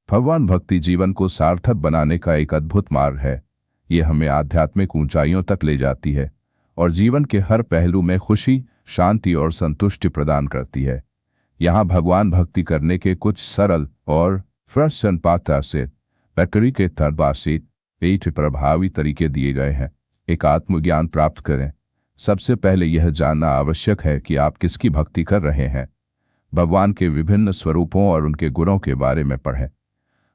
भगवान भक्ति जीवन को सार्थक बनाने का एक अद्भुत मार्ग है। ये हमें आध्यात्मिक ऊंचाइयों तक ले जाती है और जीवन के हर पहलू में खुशी, शांति और संतुष्टि प्रदान करती है। यहाँ भगवान भक्ति करने के कुछ सरल और प्रश्न पाता से बैटरी के तरबासी पेट प्रभावी तरीके दिए गए हैं। एक आत्मज्ञान प्राप्त करें। सबसे पहले यह जानना आवश्यक है कि आप किसकी भक्ति कर रहे हैं। भगवान के विभिन्न स्वरूपों और उनके गुणों के बारे में पढ़ें।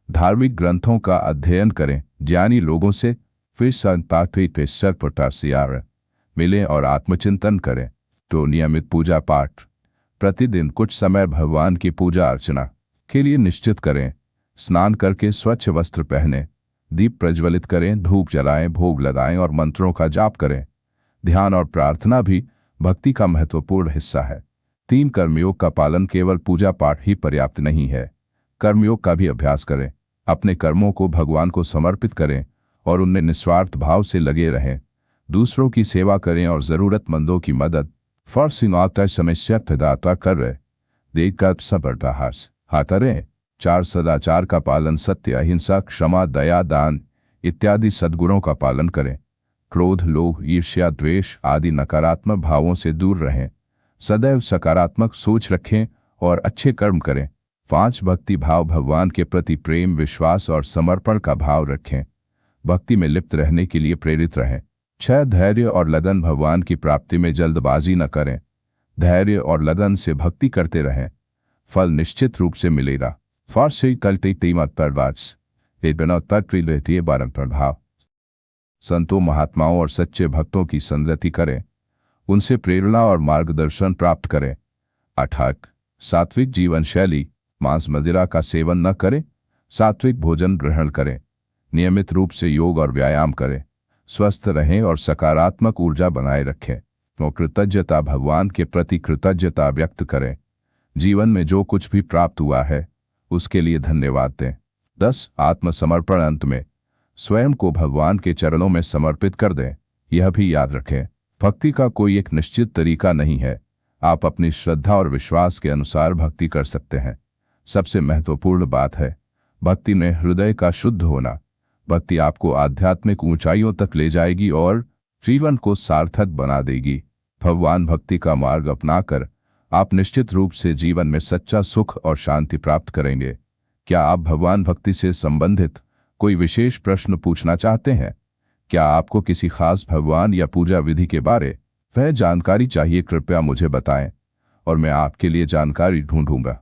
धार्मिक ग्रंथों का अध्ययन करें, ज्ञानी लोगों से फिर संतात्विक मिलें और आत्मचिंतन करें। तो नियमित पूजा पाठ, प्रतिदिन कुछ समय भगवान की पूजा अर्चना के लिए निश्चित करें। स्नान करके स्वच्छ वस्त्र पहनें, दीप प्रज्वलित करें, धूप जलाएं, भोग लगाएं और मंत्रों का जाप करें। ध्यान और प्रार्थना भी भक्ति का महत्वपूर्ण हिस्सा है। 3 कर्मयोग का पालन केवल पूजा पाठ ही पर्याप्त नहीं है, कर्मयोग का भी अभ्यास करें। अपने कर्मों को भगवान को समर्पित करें और उनमें निस्वार्थ भाव से लगे रहें। दूसरों की सेवा करें और ज़रूरतमंदों की मदद फॉर्सिंग समस्या प्रदाता कर रहे देखकर सबरदाहास हाथरें। 4 सदाचार का पालन, सत्य, अहिंसा, क्षमा, दया, दान इत्यादि सद्गुणों का पालन करें। क्रोध, लोभ, ईर्ष्या, द्वेष आदि नकारात्मक भावों से दूर रहें। सदैव सकारात्मक सोच रखें और अच्छे कर्म करें। 5 भक्ति भाव, भगवान के प्रति प्रेम, विश्वास और समर्पण का भाव रखें। भक्ति में लिप्त रहने के लिए प्रेरित रहें। 6 धैर्य और लगन, भगवान की प्राप्ति में जल्दबाजी न करें। धैर्य और लगन से भक्ति करते रहें, फल निश्चित रूप से मिलेगा। फारसी कल्टी कीमत परवास प्रभाव। संतों, महात्माओं और सच्चे भक्तों की संगति करें, उनसे प्रेरणा और मार्गदर्शन प्राप्त करें। 8 सात्विक जीवन शैली, मांस मदिरा का सेवन न करें, सात्विक भोजन ग्रहण करें। नियमित रूप से योग और व्यायाम करें, स्वस्थ रहें और सकारात्मक ऊर्जा बनाए रखें। और कृतज्ञता, भगवान के प्रति कृतज्ञता व्यक्त करें। जीवन में जो कुछ भी प्राप्त हुआ है उसके लिए धन्यवाद दें। 10 आत्मसमर्पण, अंत में स्वयं को भगवान के चरणों में समर्पित कर दें। यह भी याद रखें, भक्ति का कोई एक निश्चित तरीका नहीं है। आप अपनी श्रद्धा और विश्वास के अनुसार भक्ति कर सकते हैं। सबसे महत्वपूर्ण बात है भक्ति में हृदय का शुद्ध होना। भक्ति आपको आध्यात्मिक ऊंचाइयों तक ले जाएगी और जीवन को सार्थक बना देगी। भगवान भक्ति का मार्ग अपनाकर आप निश्चित रूप से जीवन में सच्चा सुख और शांति प्राप्त करेंगे। क्या आप भगवान भक्ति से संबंधित कोई विशेष प्रश्न पूछना चाहते हैं? क्या आपको किसी खास भगवान या पूजा विधि के बारे में जानकारी चाहिए? कृपया मुझे बताएं और मैं आपके लिए जानकारी ढूंढूंगा।